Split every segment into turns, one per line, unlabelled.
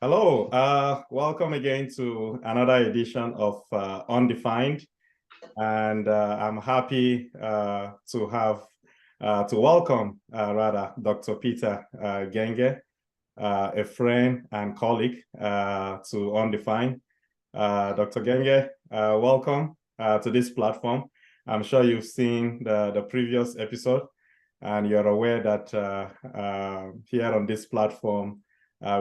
Hello, welcome again to another edition of Undefined, and I'm happy to welcome Dr. Peter Genger, a friend and colleague to Undefined. Dr. Genger, welcome to this platform. I'm sure you've seen the previous episode, and you're aware that here on this platform,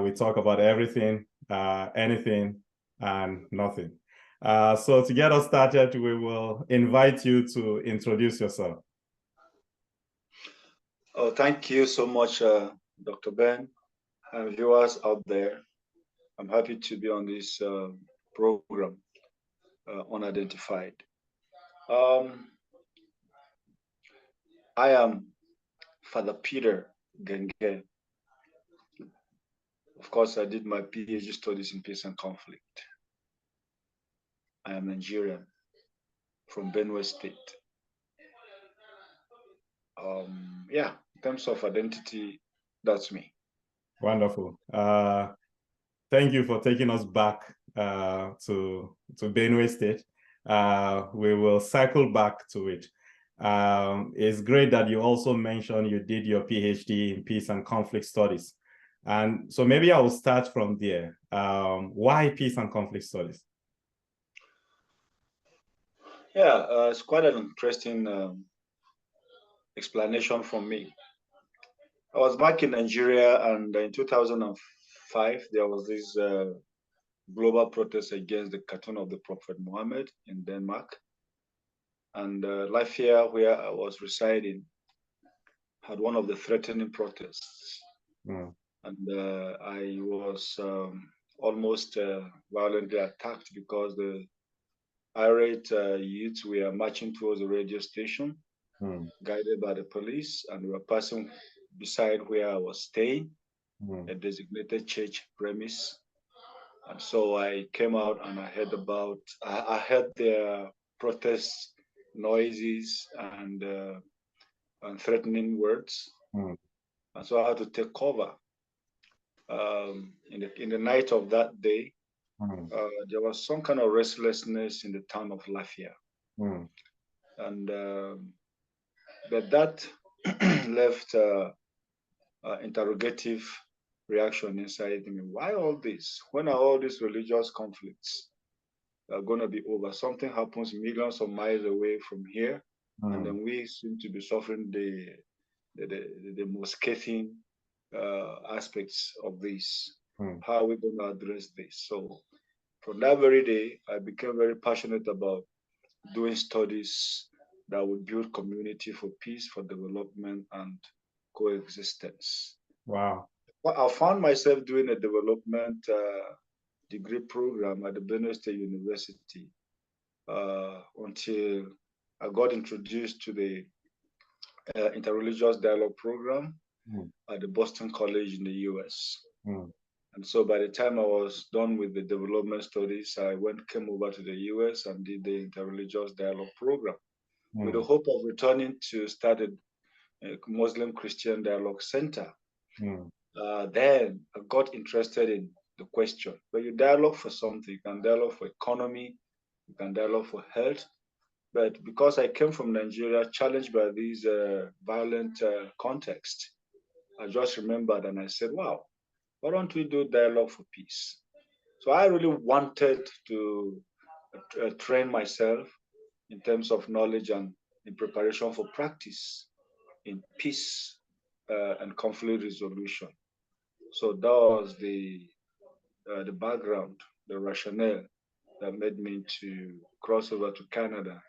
we talk about everything, anything, and nothing. So to get us started, we will invite you to introduce yourself.
Oh, thank you so much, Dr. Ben, and viewers out there. I'm happy to be on this program, Unidentified. I am Father Peter Genger. Of course, I did my PhD studies in peace and conflict. I am Nigerian from Benue State. Yeah, in terms of identity, that's me.
Wonderful. Thank you for taking us back to Benue State. We will circle back to it. It's great that you also mentioned you did your PhD in peace and conflict studies. And so maybe I will start from there. Why peace and conflict studies?
Yeah, it's quite an interesting explanation from me. I was back in Nigeria, and in 2005, there was this global protest against the cartoon of the Prophet Muhammad in Denmark. And life here, where I was residing, had one of the threatening protests.
Mm.
And I was almost violently attacked because the irate youths were marching towards the radio station, guided by the police, and were passing beside where I was staying, a designated church premise. And so I came out and I heard their protest noises and threatening words. And so I had to take cover. In the night of that day, there was some kind of restlessness in the town of Lafayette. And but that left interrogative reaction inside me. Why all this? When are all these religious conflicts going to be over? Something happens millions of miles away from here, and then we seem to be suffering the most scathing aspects of this. How are we going to address this? So from that very day, I became very passionate about doing studies that would build community for peace, for development, and coexistence.
Wow.
Well, I found myself doing a development degree program at the Benue State University until I got introduced to the interreligious dialogue program at the Boston College in the U.S. And so by the time I was done with the development studies, I came over to the U.S. and did the interreligious dialogue program with the hope of returning to start a Muslim Christian dialogue center. Then I got interested in the question, when you dialogue for something, you can dialogue for economy, you can dialogue for health. But because I came from Nigeria, challenged by this violent context, I just remembered and I said, wow, why don't we do dialogue for peace? So I really wanted to train myself in terms of knowledge and in preparation for practice in peace and conflict resolution. So that was the background, the rationale that made me to cross over to Canada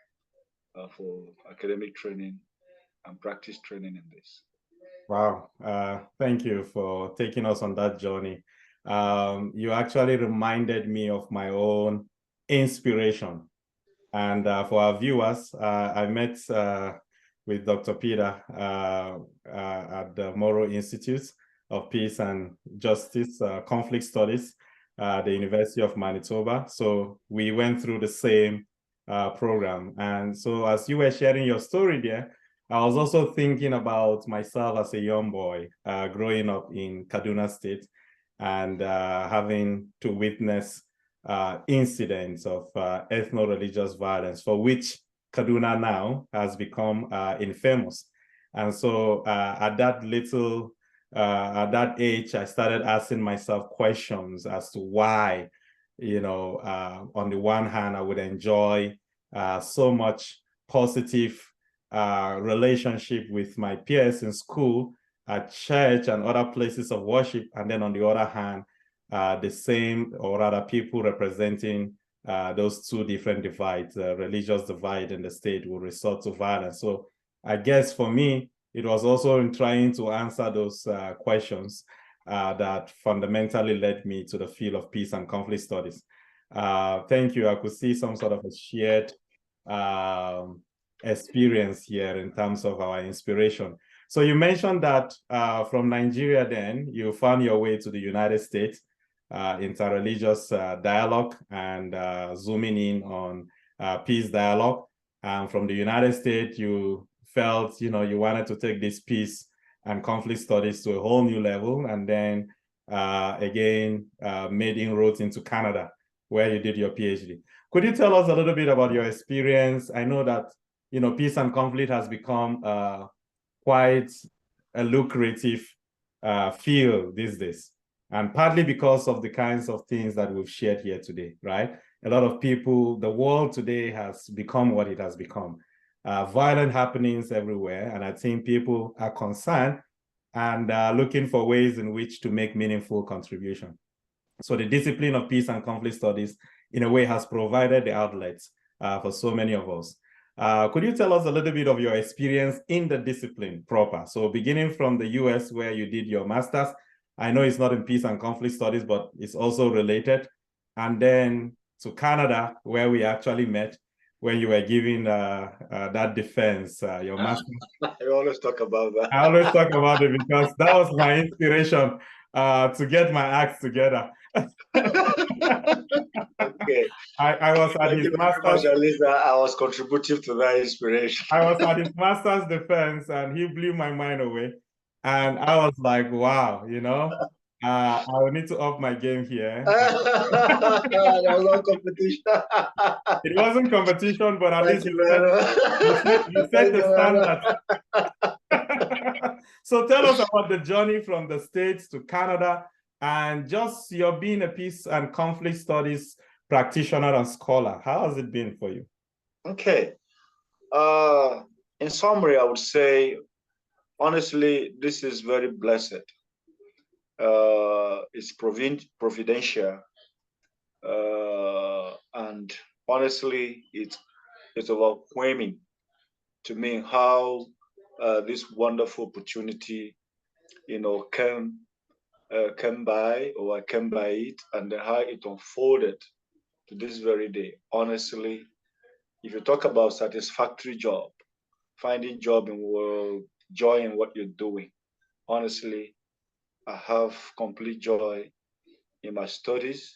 for academic training and practice training in this.
Wow. Thank you for taking us on that journey. You actually reminded me of my own inspiration. And for our viewers, I met with Dr. Peter at the Moro Institute of Peace and Justice Conflict Studies, the University of Manitoba. So we went through the same program. And so as you were sharing your story there, I was also thinking about myself as a young boy growing up in Kaduna State. and having to witness incidents of ethno-religious violence, for which Kaduna now has become infamous. And so at that age, I started asking myself questions as to why, on the one hand, I would enjoy so much positive relationship with my peers in school, at church and other places of worship. And then on the other hand, the same, or rather people representing those two different divides, religious divide in the state, will resort to violence. So I guess for me, it was also in trying to answer those questions that fundamentally led me to the field of peace and conflict studies. Thank you. I could see some sort of a shared experience here in terms of our inspiration. So you mentioned that from Nigeria, then you found your way to the United States, interreligious dialogue, and zooming in on peace dialogue. From the United States, you felt, you wanted to take this peace and conflict studies to a whole new level, and then again made inroads into Canada, where you did your PhD. Could you tell us a little bit about your experience? I know that peace and conflict has become quite a lucrative field these days, and partly because of the kinds of things that we've shared here today, right? A lot of people, the world today has become what it has become. Violent happenings everywhere, and I think people are concerned and looking for ways in which to make meaningful contribution. So the discipline of peace and conflict studies, in a way, has provided the outlets for so many of us. Could you tell us a little bit of your experience in the discipline proper? So beginning from the U.S., where you did your master's, I know it's not in peace and conflict studies, but it's also related. And then to Canada, where we actually met, when you were giving that defense, your master's.
I always talk about that.
I always talk about it because that was my inspiration to get my acts together.
Okay.
I was at his master's.
At least I was contributive to that inspiration.
I was at his master's defense, and he blew my mind away. And I was like, wow, I will need to up my game here.
There was no competition.
It wasn't competition, but at least you set the standard. So tell us about the journey from the States to Canada, and just your being a peace and conflict studies practitioner and scholar. How has it been for you?
Okay. In summary, I would say, honestly, this is very blessed. It's providential. And honestly, it's overwhelming to me how this wonderful opportunity, came by, or I came by it, and how it unfolded to this very day. Honestly, if you talk about satisfactory job, finding job in world, joy in what you're doing, honestly, I have complete joy in my studies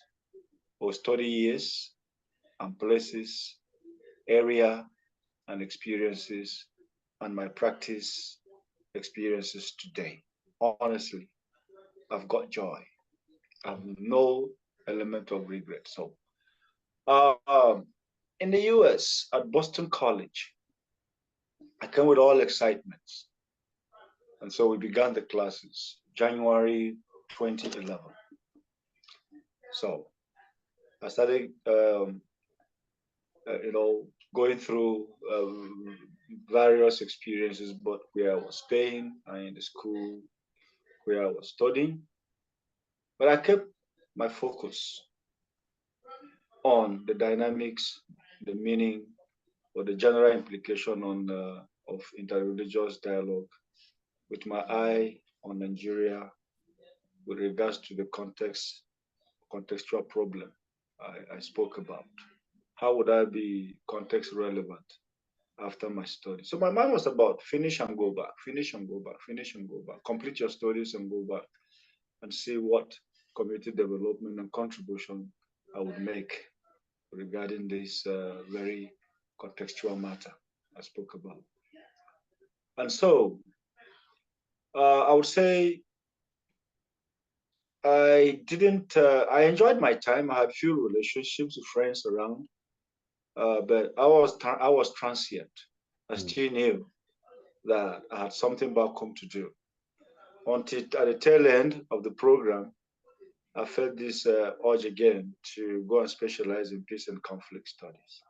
or study years and places, area and experiences, and my practice experiences today. Honestly, I've got joy. I have no element of regret. So, in the U.S. at Boston College, I came with all excitements. And so we began the classes January 2011. So I started, going through various experiences, but where I was staying and in the school where I was studying. But I kept my focus on the dynamics, the meaning, or the general implication of interreligious dialogue, with my eye on Nigeria with regards to the contextual problem I spoke about. How would I be context relevant after my study? So my mind was about finish and go back, finish and go back, finish and go back, complete your studies and go back and see what community development and contribution I would make regarding this very contextual matter I spoke about. And so I would say I I didn't, I enjoyed my time. I had few relationships with friends around, but I was transient. I still knew that I had something back home to do. Until at the tail end of the program, I felt this urge again to go and specialize in peace and conflict studies.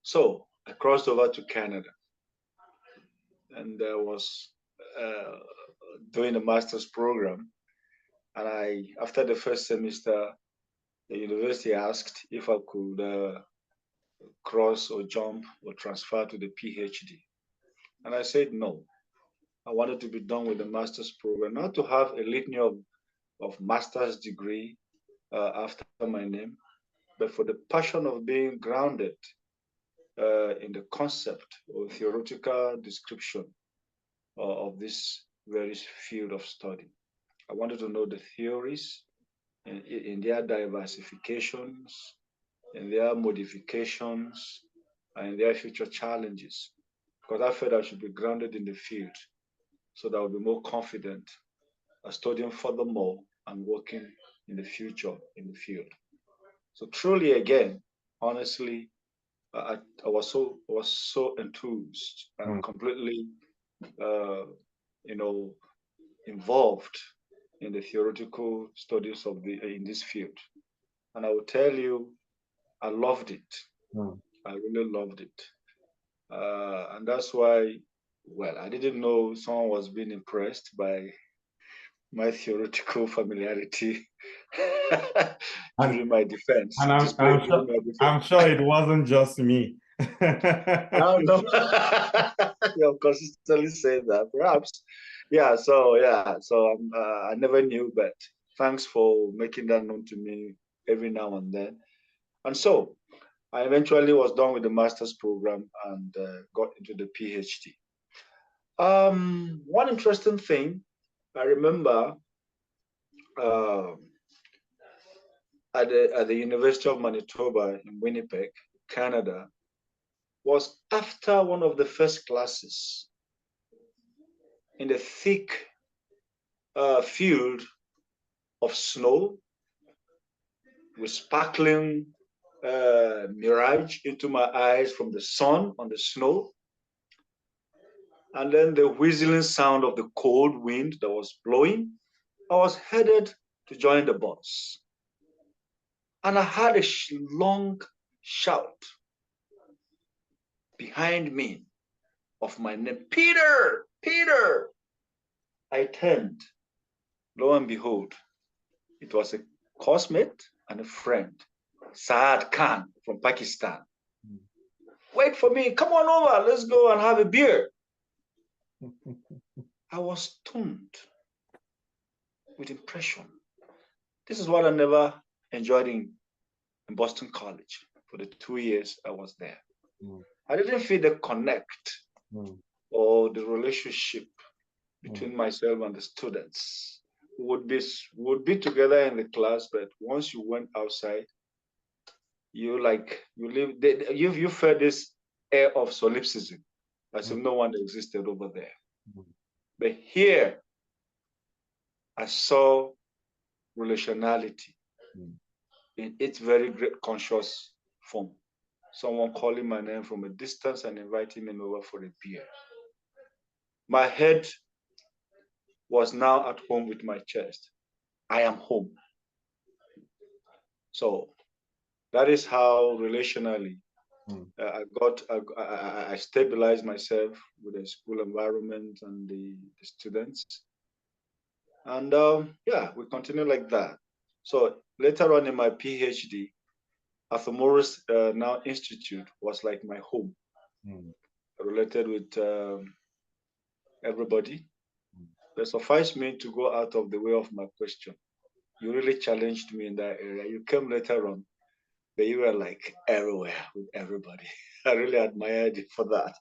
So I crossed over to Canada, and I was uh, doing a master's program. And after the first semester, the university asked if I could cross or jump or transfer to the PhD. And I said no. I wanted to be done with the master's program, not to have a litany of master's degree after my name, but for the passion of being grounded in the concept or theoretical description of this very field of study. I wanted to know the theories in their diversifications, in their modifications, and in their future challenges, because I felt I should be grounded in the field so that I would be more confident studying furthermore and working in the future in the field. So truly, again, honestly, I was so enthused and completely, you know, involved in the theoretical studies of in this field. And I will tell you, I loved it. I really loved it. And that's why, well, I didn't know someone was being impressed by my theoretical familiarity during my defense.
And I'm sure it wasn't just me.
I don't know. You're consistently saying that, perhaps. Yeah. So I never knew, but thanks for making that known to me every now and then. And so I eventually was done with the master's program and got into the PhD. One interesting thing I remember uh, at the University of Manitoba in Winnipeg, Canada, was after one of the first classes in the thick field of snow with sparkling mirage into my eyes from the sun on the snow, and then the whistling sound of the cold wind that was blowing. I was headed to join the bus, and I heard a long shout behind me of my name, Peter, Peter. I turned. Lo and behold, it was a classmate and a friend, Saad Khan from Pakistan. Wait for me, come on over, let's go and have a beer. I was stunned with impression. This is what I never enjoyed in Boston College for the 2 years I was there. I didn't feel the connect or the relationship between myself and the students. Would be together in the class, but once you went outside, you felt this air of solipsism, as if no one existed over there. But here, I saw relationality in its very great conscious form. Someone calling my name from a distance and inviting me over for a beer. My head was now at home with my chest. I am home. So that is how relationally I stabilized myself with the school environment and the students. And yeah, we continue like that. So later on in my PhD, Arthur Morris Now Institute was like my home, related with everybody. But suffice me to go out of the way of my question. You really challenged me in that area. You came later on, but you were like everywhere with everybody. I really admired you for that.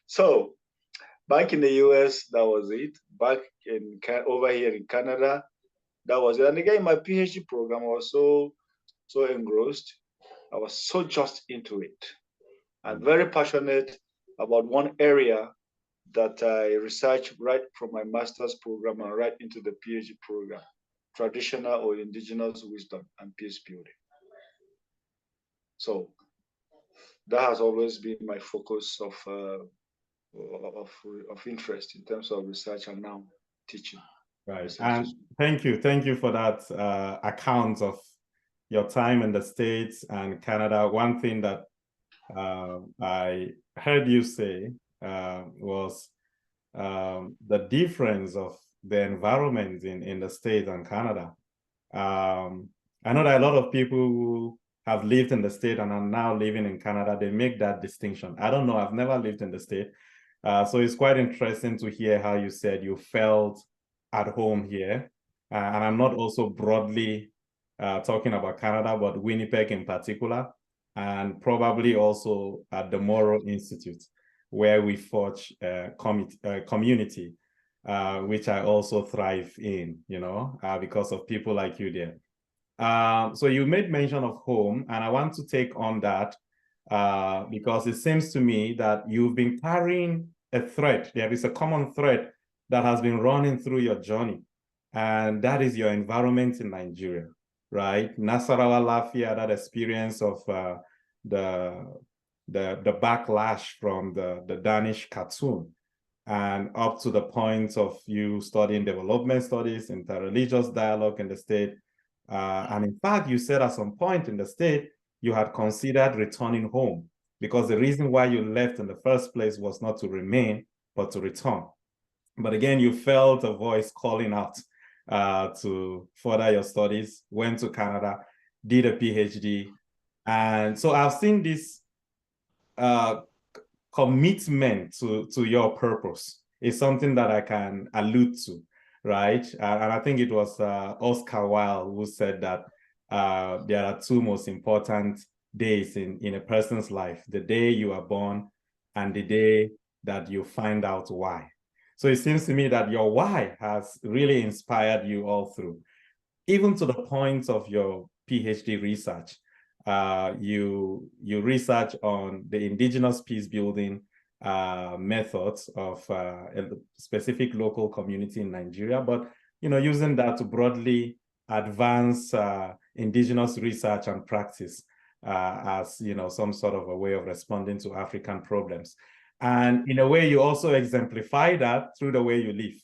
So back in the US, that was it. Back over here in Canada, that was it. And again, my PhD program, I was so engrossed. I was so just into it. I'm very passionate about one area that I research right from my master's program and right into the PhD program, traditional or indigenous wisdom and peace building. So that has always been my focus of interest in terms of research and now teaching.
Right. And thank you for that account of your time in the States and Canada. One thing that I heard you say was the difference of the environment in the States and Canada. I know that a lot of people who have lived in the States and are now living in Canada, they make that distinction. I don't know, I've never lived in the States. So it's quite interesting to hear how you said you felt at home here. And I'm not also broadly talking about Canada, but Winnipeg in particular, and probably also at the Moreau Institute, where we forge community, which I also thrive in, because of people like you there. So you made mention of home, and I want to take on that because it seems to me that you've been carrying a thread. There is a common thread that has been running through your journey, and that is your environment in Nigeria, right? Nasarawa Lafia, that experience of the backlash from the Danish cartoon, and up to the point of you studying development studies, interreligious dialogue in the state. And in fact, you said at some point in the state, you had considered returning home because the reason why you left in the first place was not to remain, but to return. But again, you felt a voice calling out to further your studies, went to Canada, did a PhD. And so I've seen this commitment to your purpose is something that I can allude to, right? And I think it was Oscar Wilde who said that there are two most important days in a person's life: the day you are born and the day that you find out why. So it seems to me that your why has really inspired you all through, even to the point of your PhD research. You research on the indigenous peace building methods of a specific local community in Nigeria, but using that to broadly advance indigenous research and practice as some sort of a way of responding to African problems. And in a way, you also exemplify that through the way you live,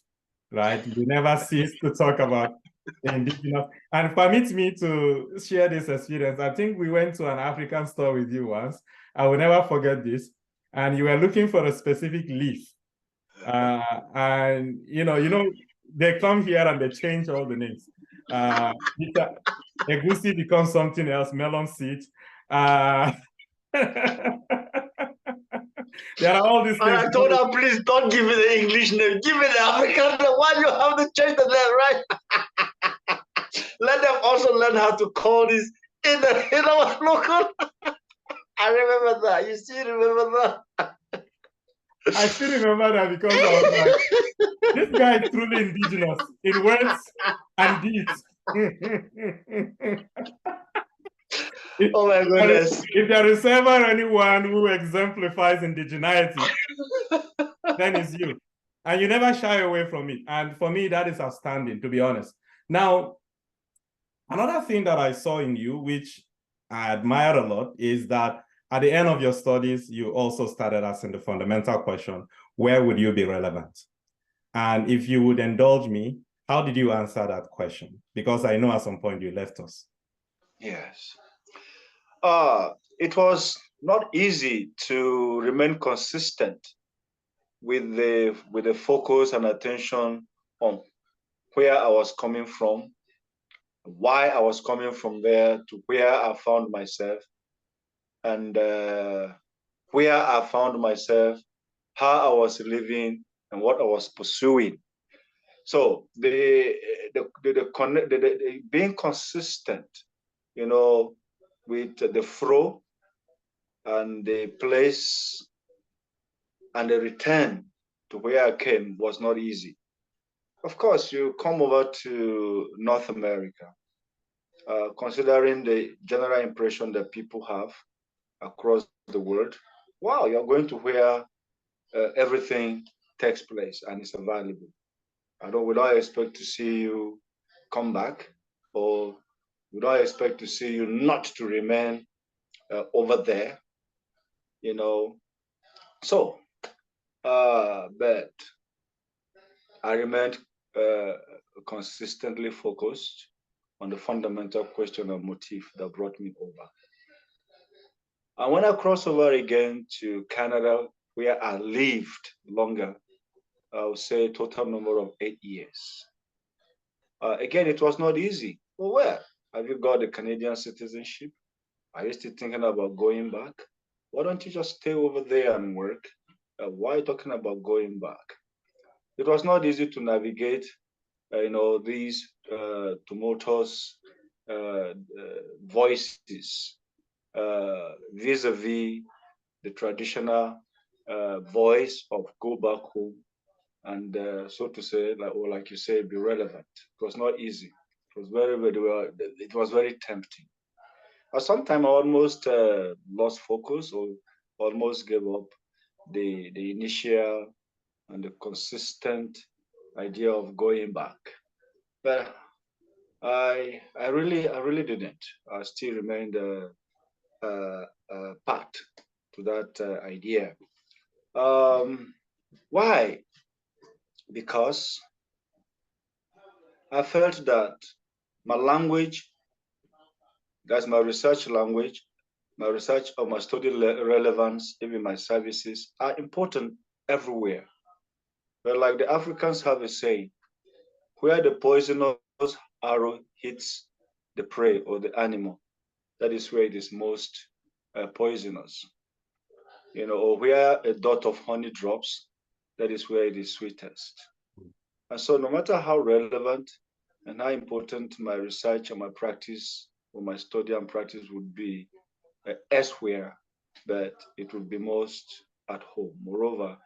right? You never cease to talk about the indigenous. And permit me to share this experience. I think we went to an African store with you once. I will never forget this. And you were looking for a specific leaf. And they come here and they change all the names. Egusi becomes something else, melon seed. There are all these things.
And I told her, please don't give me the English name. Give me the African name. Why you have to change the name, right? Let them also learn how to call this in our local. I remember that. You still remember that?
I still remember that because I was like, this guy is truly indigenous in words and deeds.
Oh my goodness.
If there is ever anyone who exemplifies indigeneity, then it's you. And you never shy away from it. And for me, that is outstanding, to be honest. Now, another thing that I saw in you, which I admire a lot, is that at the end of your studies, you also started asking the fundamental question, where would you be relevant? And if you would indulge me, how did you answer that question? Because I know at some point you left us.
Yes. It was not easy to remain consistent with the focus and attention on where I was coming from, why I was coming from there to where I found myself, and where I found myself, how I was living, and what I was pursuing. So the being consistent, with the flow and the place and the return to where I came was not easy. Of course, you come over to North America, considering the general impression that people have across the world. Wow, you're going to where everything takes place and is available. We don't expect to see you come back, or we don't expect to see you not to remain over there, you know. So, but I remained consistently focused on the fundamental question of motive that brought me over. And when I crossed over again to Canada, where I lived longer, I would say a total number of 8 years. Again, it was not easy. Well, where? Have you got the Canadian citizenship? Are you still thinking about going back? Why don't you just stay over there and work? Why are you talking about going back? It was not easy to navigate, these tumultuous voices vis-a-vis the traditional voice of go back home and so to say, like you say, be relevant. It was not easy. It was it was very tempting. Sometimes I almost lost focus or almost gave up the initial and the consistent idea of going back. But I really didn't. I still remained part to that idea. Why? Because I felt that my language, that's my research language, my research or my study relevance, even my services are important everywhere. But like the Africans have a saying, where the poisonous arrow hits the prey or the animal, that is where it is most poisonous. Or where a dot of honey drops, that is where it is sweetest. And so no matter how relevant and how important my research and my practice or my study and practice would be elsewhere, but it would be most at home. Moreover,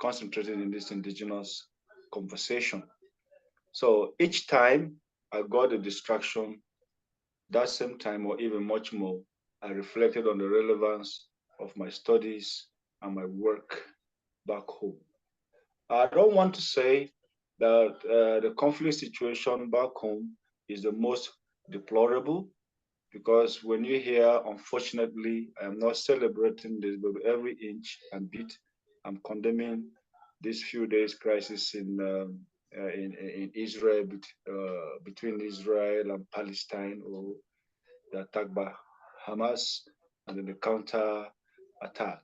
concentrated in this indigenous conversation. So each time I got a distraction, that same time or even much more, I reflected on the relevance of my studies and my work back home. I don't want to say that the conflict situation back home is the most deplorable, because when you hear, unfortunately, I am not celebrating this, but every inch and bit, I'm condemning this few days crisis in Israel, between Israel and Palestine, or the attack by Hamas and then the counter attack.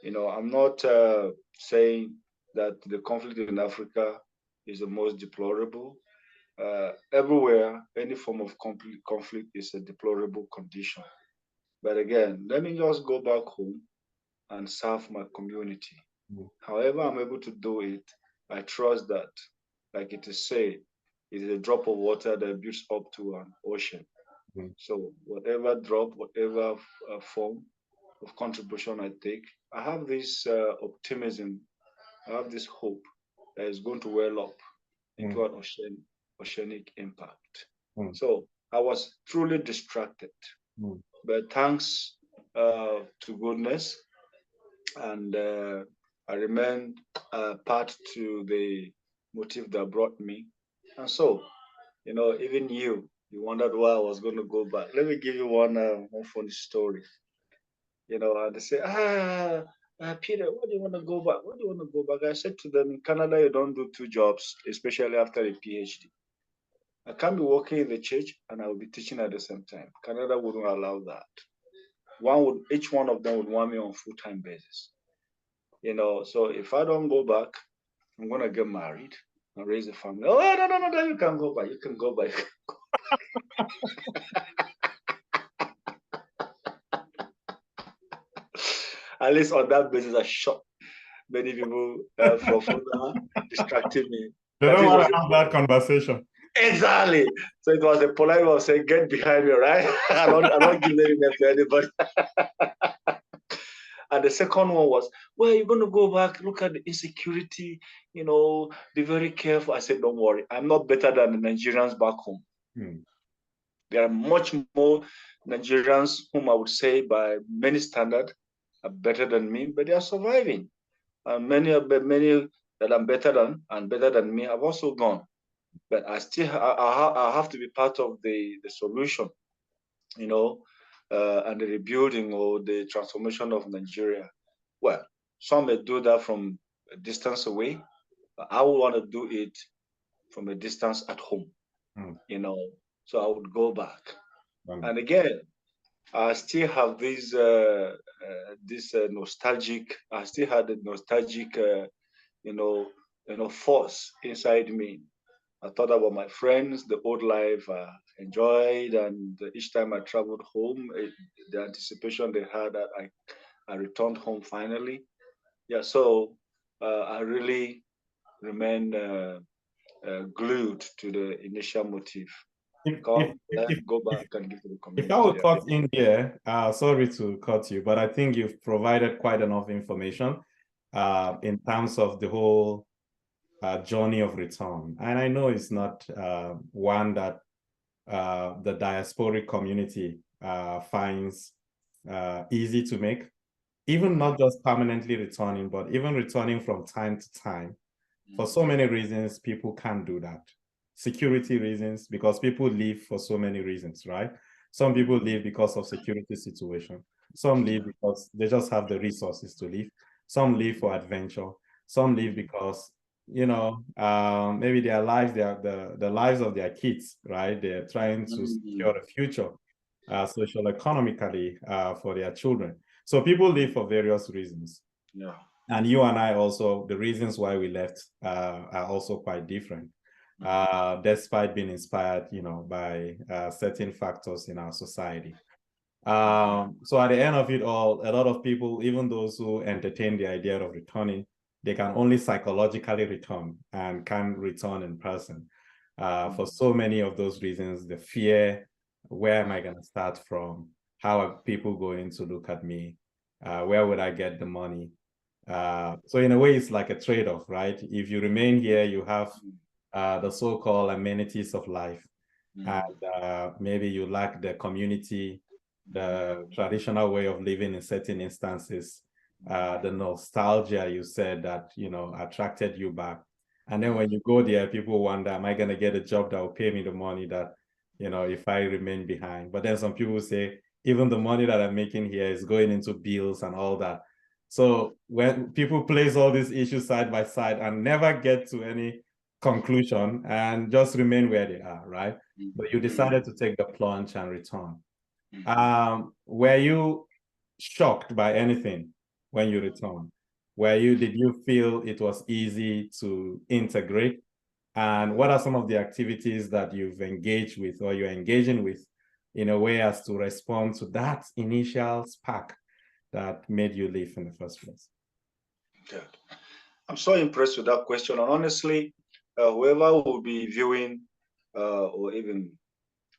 I'm not saying that the conflict in Africa is the most deplorable. Everywhere, any form of conflict is a deplorable condition. But again, let me just go back home and serve my community. However I'm able to do it, I trust that, like it is said, it is a drop of water that builds up to an ocean. So whatever drop, whatever form of contribution I take, I have this optimism, I have this hope that is going to well up into an oceanic impact. So I was truly distracted, but thanks to goodness, and I remained part to the motive that brought me. And so, even you wondered why I was going to go back. Let me give you one funny story. And they say, Peter, why do you want to go back? Why do you want to go back? I said to them, in Canada, you don't do two jobs, especially after a PhD. I can't be working in the church and I will be teaching at the same time. Canada wouldn't allow that. Each one of them would want me on full-time basis. So if I don't go back, I'm gonna get married and raise a family. Oh, no, you can go back. You can go back. At least on that basis, I shot many people from further distracting me.
They don't want to have that conversation.
Exactly. So it was a polite way of saying, get behind me, right? I don't give any name to anybody. And the second one was, well, you're going to go back, look at the insecurity, be very careful. I said, don't worry. I'm not better than the Nigerians back home. There are much more Nigerians whom I would say by many standards are better than me, but they are surviving. And many that I'm better than and better than me have also gone. But I still I have to be part of the solution, you know, and the rebuilding or the transformation of Nigeria. Well, some may do that from a distance away, but I would want to do it from a distance at home, you know. So I would go back. And again, I still have this nostalgic. I still had the nostalgic, force inside me. I thought about my friends, the old life I enjoyed, and each time I traveled home, the anticipation they had that I returned home finally. Yeah, so I really remain glued to the initial motive. Come, let's go back and give to the
If I
community
would
there.
cut in here, sorry to cut you, but I think you've provided quite enough information in terms of the whole journey of return. And I know it's not one that the diasporic community finds easy to make, even not just permanently returning, but even returning from time to time. For so many reasons, people can't do that. Security reasons, because people leave for so many reasons, right? Some people leave because of security situation. Some leave because they just have the resources to leave. Some leave for adventure. Some leave because, maybe their lives, the lives of their kids, right? They're trying to secure a future, social economically, for their children. So people leave for various reasons.
Yeah.
And you and I also, the reasons why we left are also quite different, despite being inspired, by certain factors in our society. So at the end of it all, a lot of people, even those who entertain the idea of returning, they can only psychologically return and can't return in person. For so many of those reasons, the fear, where am I going to start from? How are people going to look at me? Where would I get the money? So in a way, it's like a trade-off, right? If you remain here, you have the so-called amenities of life. And maybe you lack the community, the traditional way of living in certain instances, the nostalgia you said that, attracted you back. And then when you go there, people wonder, am I going to get a job that will pay me the money that, if I remain behind? But then some people say, even the money that I'm making here is going into bills and all that. So when people place all these issues side by side and never get to any conclusion and just remain where they are, right? But you decided to take the plunge and return. Were you shocked by anything when you returned? Did you feel it was easy to integrate? And what are some of the activities that you've engaged with or you're engaging with in a way as to respond to that initial spark that made you leave in the first place?
Good. I'm so impressed with that question. And honestly, whoever will be viewing or even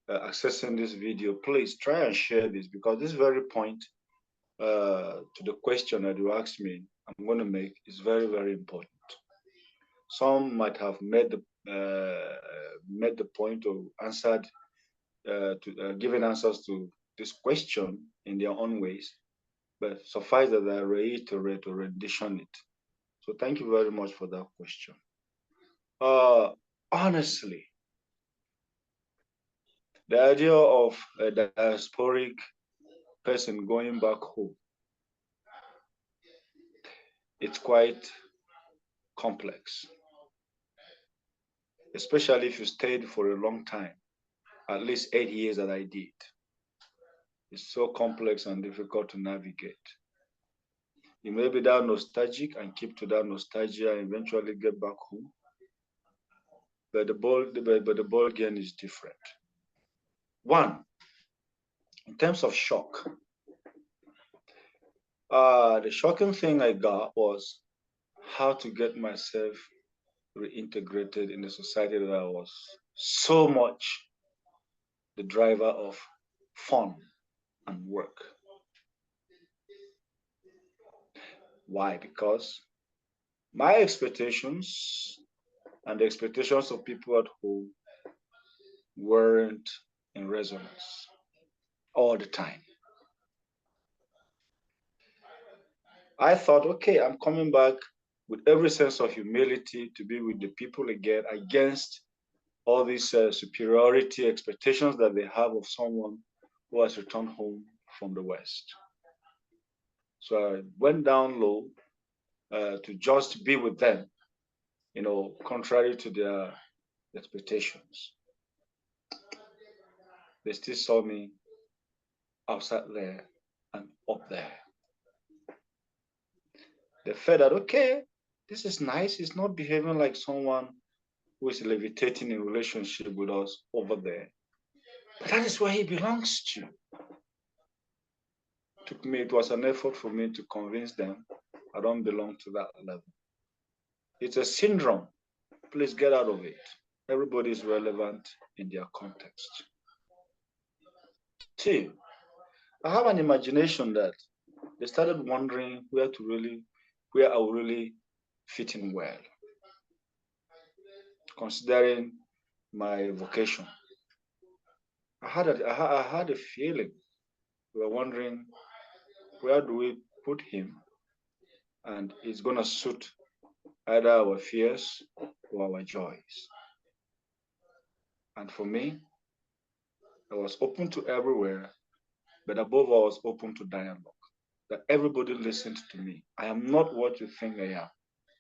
accessing this video, please try and share this, because this very point to the question that you asked me, I'm going to make is very, very important. Some might have made the point or answered given answers to this question in their own ways, but suffice that I reiterate or rendition it. So thank you very much for that question. Honestly, the idea of a diasporic person going back home, it's quite complex, especially if you stayed for a long time, at least 8 years that I did. It's so complex and difficult to navigate. You may be that nostalgic and keep to that nostalgia and eventually get back home. But the ball game is different. One, in terms of shock, the shocking thing I got was how to get myself reintegrated in the society that I was so much the driver of fun and work. Why? Because my expectations and the expectations of people at home weren't in resonance all the time. I thought, okay, I'm coming back with every sense of humility to be with the people again against all these superiority expectations that they have of someone who has returned home from the West. So I went down low to just be with them, contrary to their expectations. They still saw me outside there and up there. They felt that, okay, this is nice. He's not behaving like someone who is levitating in relationship with us over there. But that is where he belongs to. It was an effort for me to convince them I don't belong to that level. It's a syndrome. Please get out of it. Everybody is relevant in their context. Two, I have an imagination that they started wondering where I will really fit in well, considering my vocation. I had a feeling. We were wondering, where do we put him? And it's going to suit either our fears or our joys. And for me, I was open to everywhere, but above all, I was open to dialogue. That everybody listened to me. I am not what you think I am.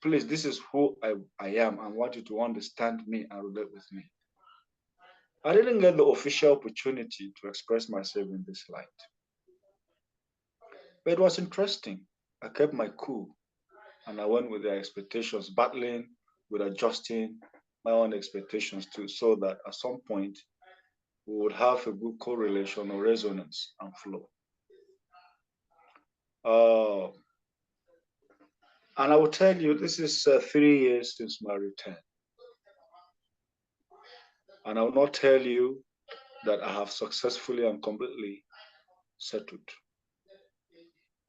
Please, this is who I am. I want you to understand me and relate with me. I didn't get the official opportunity to express myself in this light. But it was interesting. I kept my cool and I went with their expectations, battling with adjusting my own expectations too, so that at some point we would have a good correlation or resonance and flow. And I will tell you, this is 3 years since my return. And I will not tell you that I have successfully and completely settled.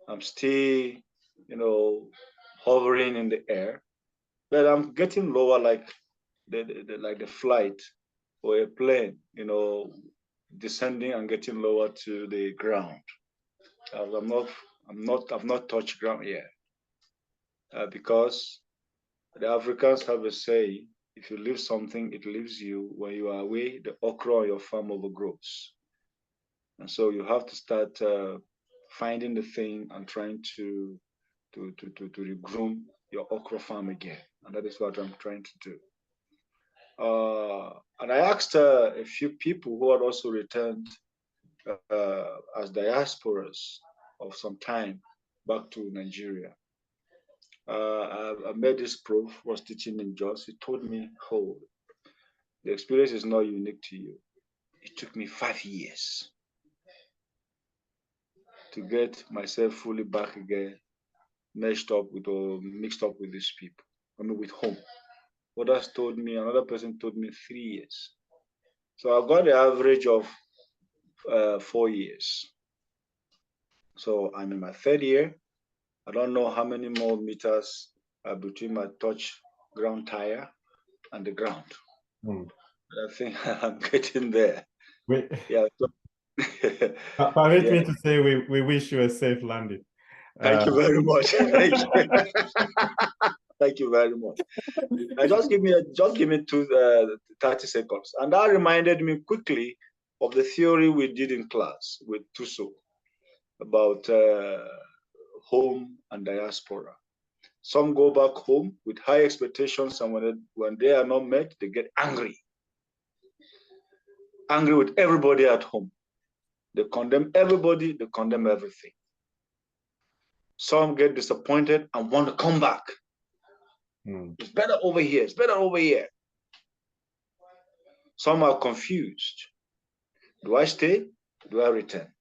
I'm still, hovering in the air, but I'm getting lower like the flight or a plane, descending and getting lower to the ground. I've not touched ground yet, because the Africans have a saying: if you leave something, it leaves you. When you are away, the okra on your farm overgrows. And so you have to start finding the thing and trying to regroom your okra farm again. And that is what I'm trying to do. And I asked a few people who had also returned as diasporas of some time back to Nigeria. I met this prof, was teaching in Jos. He told me, oh, the experience is not unique to you. It took me 5 years to get myself fully back again, mixed up with these people. With home. Others told me, another person told me 3 years. So I got the average of 4 years. So I'm in my 3rd year. I don't know how many more meters are between my touch ground tire and the ground. But I think I'm getting there. Yeah.
Permit me to say we wish you a safe landing.
Thank you very much. Thank you. Thank you very much. Just give me 30 seconds. And that reminded me quickly of the theory we did in class with Tuso about home and diaspora. Some go back home with high expectations, and when they are not met, they get angry. Angry with everybody at home. They condemn everybody, they condemn everything. Some get disappointed and want to come back. It's better over here, it's better over here. Some are confused. Do I stay? Do I return?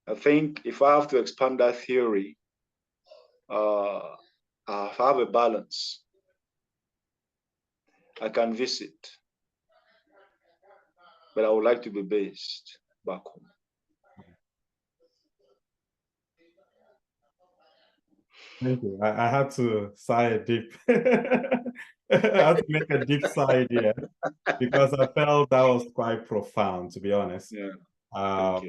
I think if I have to expand that theory, I have a balance. I can visit, but I would like to be based back home.
Thank you. I had to sigh a deep. I had to make a deep sigh here because I felt that was quite profound, to be honest.
Yeah.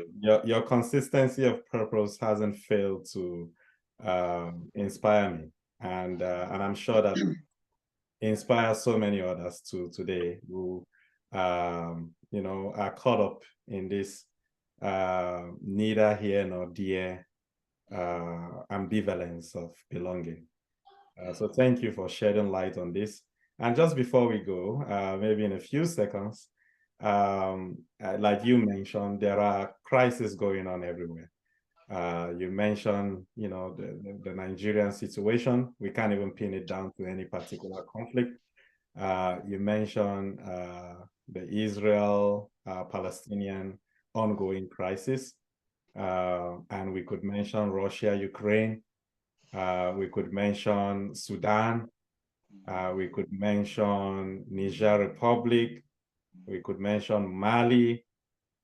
Your consistency of purpose hasn't failed to inspire me. And I'm sure that inspires so many others too today who, you know, are caught up in this neither here nor there ambivalence of belonging. So thank you for shedding light on this. And just before we go, maybe in a few seconds, like you mentioned, there are crises going on everywhere. You mentioned, you know, the Nigerian situation. We can't even pin it down to any particular conflict. You mentioned the Israel-Palestinian ongoing crisis. And we could mention Russia, Ukraine. We could mention Sudan. We could mention Niger Republic. We could mention Mali,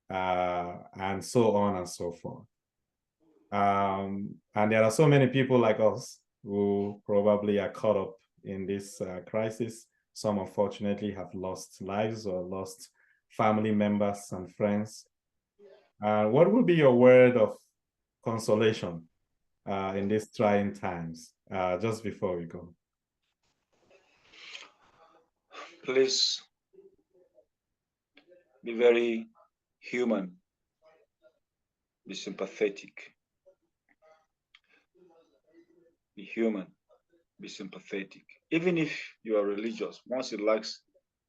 and so on and so forth. And there are so many people like us who probably are caught up in this crisis. Some unfortunately have lost lives or lost family members and friends. What would be your word of consolation in these trying times, just before we go?
Please be very human, be sympathetic. Be human, be sympathetic. Even if you are religious, once it lacks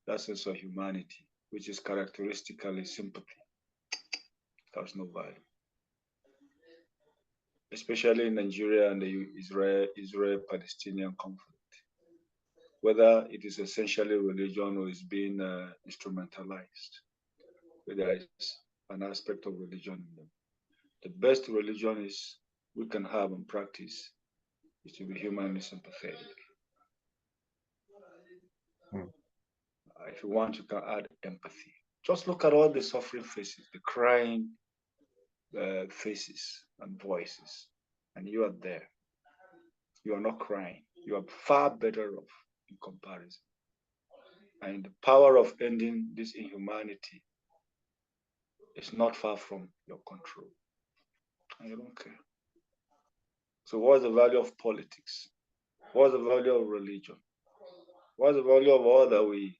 that sense of humanity, which is characteristically sympathy, there's no value. Especially in Nigeria and the Israel-Palestinian conflict. Whether it is essentially religion or is being instrumentalized, where there is an aspect of religion in them. The best religion is we can have and practice is to be humanly sympathetic. If you want, you can add empathy. Just look at all the suffering faces, the crying faces and voices, and you are there. You are not crying. You are far better off in comparison. And the power of ending this inhumanity is not far from your control. And you don't care. So what's the value of politics? What's the value of religion? What's the value of all that we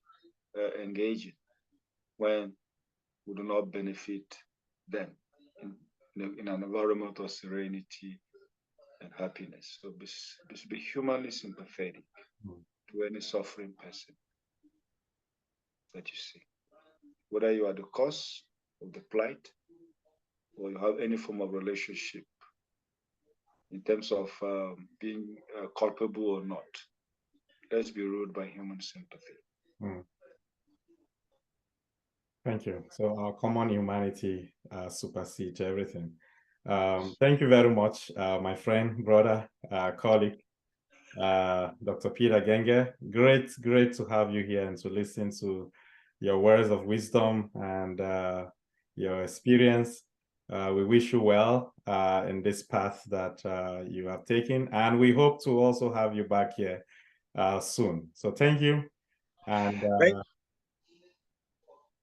engage in when we do not benefit them in an environment of serenity and happiness? So be humanly sympathetic to any suffering person that you see, whether you are the cause of the plight or you have any form of relationship in terms of being culpable or not. Let's be ruled by human sympathy.
Thank you. So our common humanity supersedes everything. Thank you very much, my friend, brother, colleague, Dr. Peter Genger. Great to have you here and to listen to your words of wisdom and your experience. We wish you well in this path that you have taken, and we hope to also have you back here soon. So thank you. And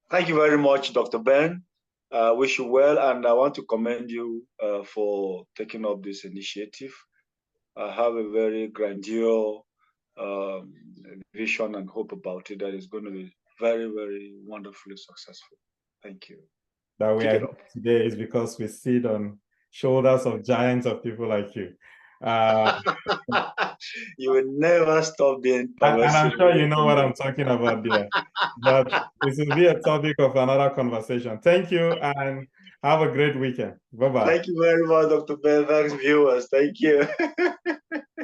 thank you very much, Dr. Ben. Wish you well, and I want to commend you for taking up this initiative. I have a very grandiose vision and hope about it that is going to be very, very wonderfully successful. Thank you.
That we are here today is because we sit on shoulders of giants of people like you.
You will never stop being
and I'm sure you know what I'm talking about there. But this will be a topic of another conversation. Thank you and have a great weekend. Bye-bye.
Thank you very much, Dr. Ben. Thanks, viewers. Thank you.